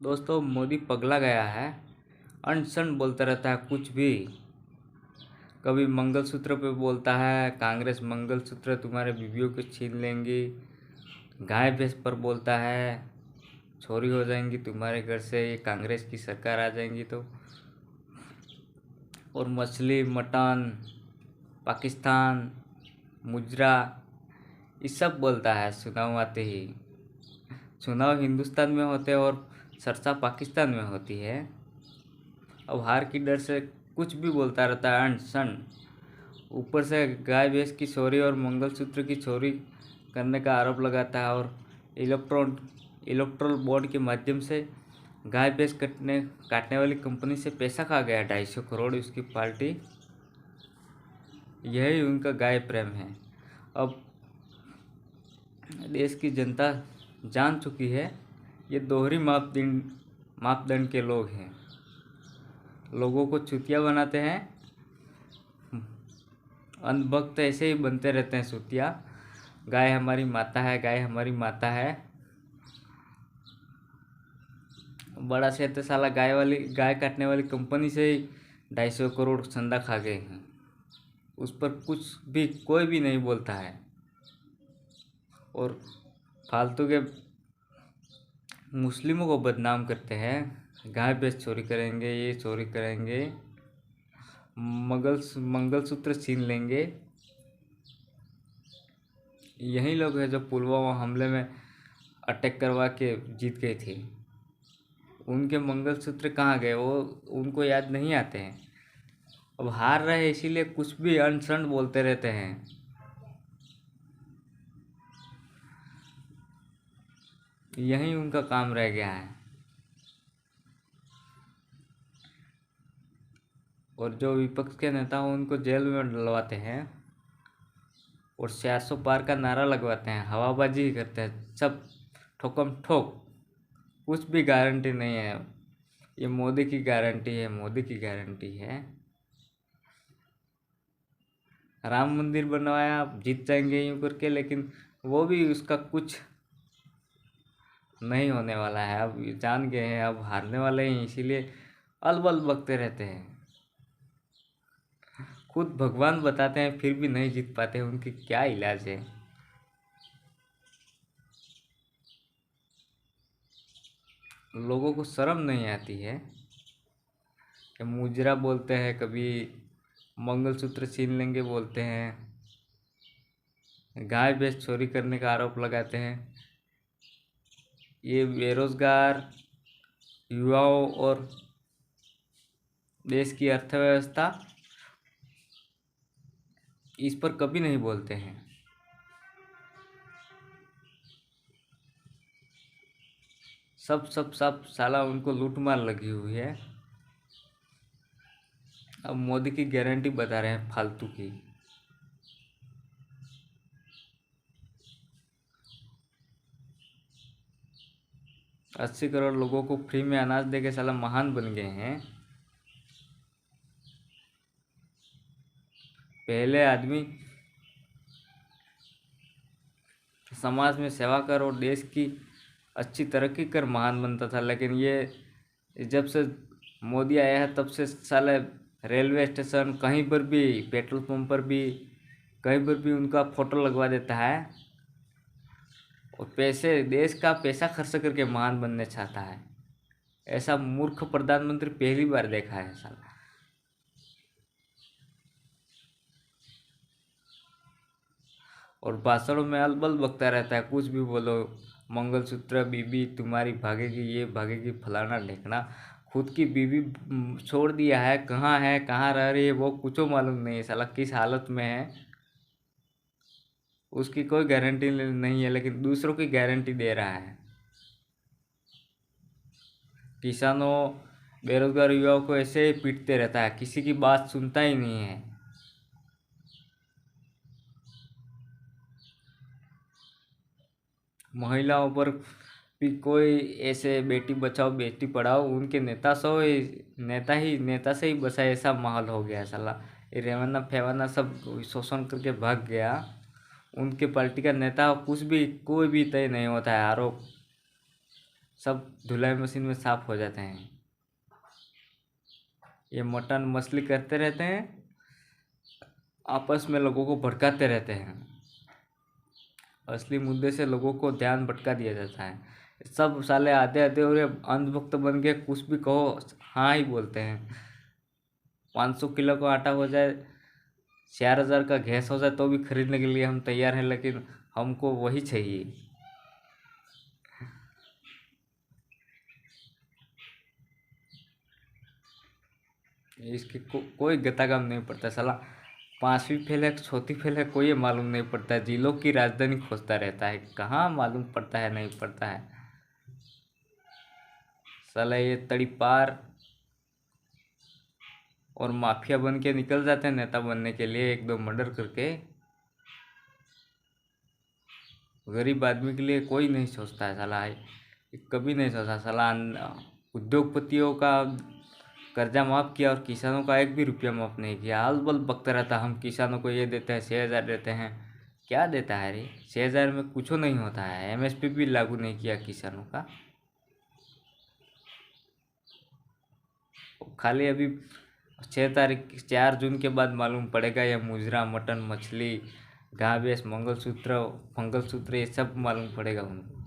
दोस्तों, मोदी पगला गया है। अनशन बोलता रहता है कुछ भी। कभी मंगलसूत्र पे बोलता है, कांग्रेस मंगलसूत्र तुम्हारे बीवियों को छीन लेंगी। गाय भैंस पर बोलता है, चोरी हो जाएंगी तुम्हारे घर से, ये कांग्रेस की सरकार आ जाएंगी तो। और मछली, मटन, पाकिस्तान, मुजरा, ये सब बोलता है चुनाव आते ही। चुनाव हिंदुस्तान में होते हैं और चर्चा पाकिस्तान में होती है। अब हार की डर से कुछ भी बोलता रहता है अनशन। ऊपर से गाय भैंस की चोरी और मंगलसूत्र की चोरी करने का आरोप लगाता है। और इलेक्ट्रोल बोर्ड के माध्यम से गाय भैंस काटने वाली कंपनी से पैसा खा गया 250 करोड़ उसकी पार्टी। यही उनका गाय प्रेम है। अब देश की जनता जान चुकी है ये दोहरी मापदंड के लोग हैं। लोगों को चुतिया बनाते हैं। अंधभक्त ऐसे ही बनते रहते हैं चुतिया। गाय हमारी माता है, गाय हमारी माता है। बड़ा से तो साला गाय काटने वाली कंपनी से ही 250 करोड़ चंदा खा गए हैं। उस पर कुछ भी कोई भी नहीं बोलता है। और फालतू के मुस्लिमों को बदनाम करते हैं। गाय भैंस चोरी करेंगे, ये चोरी करेंगे, मंगलसूत्र छीन लेंगे। यही लोग हैं जो पुलवामा हमले में अटैक करवा के जीत गए थे। उनके मंगलसूत्र कहाँ गए, वो उनको याद नहीं आते हैं। अब हार रहे इसीलिए कुछ भी अनशन बोलते रहते हैं। यही उनका काम रह गया है। और जो विपक्ष के नेता हैं उनको जेल में डलवाते हैं और 400 पार का नारा लगवाते हैं, हवाबाजी ही करते हैं सब, ठोकम ठोक। कुछ भी गारंटी नहीं है। ये मोदी की गारंटी है, मोदी की गारंटी है। राम मंदिर बनवाया, आप जीत जाएंगे यूँ करके, लेकिन वो भी उसका कुछ नहीं होने वाला है। अब जान गए हैं अब हारने वाले हैं, इसीलिए अलबल बकते रहते हैं। खुद भगवान बताते हैं फिर भी नहीं जीत पाते, उनकी क्या इलाज है। लोगों को शर्म नहीं आती है कि मुजरा बोलते हैं, कभी मंगलसूत्र छीन लेंगे बोलते हैं, गाय भैंस चोरी करने का आरोप लगाते हैं। ये बेरोजगार युवाओं और देश की अर्थव्यवस्था, इस पर कभी नहीं बोलते हैं। सब साला उनको लूटमार लगी हुई है। अब मोदी की गारंटी बता रहे हैं फालतू की। अस्सी करोड़ लोगों को फ्री में अनाज देके साला महान बन गए हैं। पहले आदमी समाज में सेवा कर और देश की अच्छी तरक्की कर महान बनता था, लेकिन ये जब से मोदी आया है तब से साले रेलवे स्टेशन, कहीं पर भी, पेट्रोल पंप पर भी, कहीं पर भी उनका फोटो लगवा देता है और पैसे, देश का पैसा खर्च करके महान बनने चाहता है। ऐसा मूर्ख प्रधानमंत्री पहली बार देखा है साला। और भाषणों में अलबल बकता रहता है, कुछ भी बोलो, मंगलसूत्र, बीबी तुम्हारी भागेगी, ये भागेगी, फलाना ढेकना। खुद की बीबी छोड़ दिया है, कहाँ रह रही है वो कुछ मालूम नहीं है साला, किस हालत में है उसकी कोई गारंटी नहीं है, लेकिन दूसरों की गारंटी दे रहा है। किसानों, बेरोजगार युवाओं को ऐसे ही पीटते रहता है, किसी की बात सुनता ही नहीं है। महिलाओं पर भी कोई ऐसे बेटी बचाओ बेटी पढ़ाओ, उनके नेता से ही बसा, ऐसा माहौल हो गया साला। ये रेवन्ना फेवन्ना सब शोषण करके भाग गया। उनके पार्टी का नेता कुछ भी, कोई भी तय नहीं होता है। आरोप सब धुलाई मशीन में साफ हो जाते हैं। ये मटन मछली करते रहते हैं, आपस में लोगों को भड़काते रहते हैं। असली मुद्दे से लोगों को ध्यान भटका दिया जाता है। सब साले आधे आधे और ये अंधभक्त बन के कुछ भी कहो हाँ ही बोलते हैं। 500 किलो का आटा हो जाए, 4000 का गैस हो जाए तो भी खरीदने के लिए हम तैयार हैं, लेकिन हमको वही चाहिए। इसकी कोई गता काम नहीं पड़ता साला। 5वीं फेल है, चौथी फेल है, कोई मालूम नहीं पड़ता है। जिलों की राजधानी खोजता रहता है, कहाँ मालूम पड़ता है नहीं पड़ता है साला। ये तड़ी पार और माफिया बन के निकल जाते हैं नेता बनने के लिए, एक दो मर्डर करके। गरीब आदमी के लिए कोई नहीं सोचता है साला, कभी नहीं सोचा साला। उद्योगपतियों का कर्जा माफ़ किया और किसानों का 1 भी रुपया माफ़ नहीं किया। हाल बल बकता रहता, हम किसानों को ये देते हैं, 6000 देते हैं। क्या देता है रे? 6000 में कुछ नहीं होता है। MSP भी लागू नहीं किया किसानों का। खाली अभी 4 जून के बाद मालूम पड़ेगा ये मुजरा, मटन, मछली, गाय भैंस, मंगलसूत्र, ये सब मालूम पड़ेगा उनको।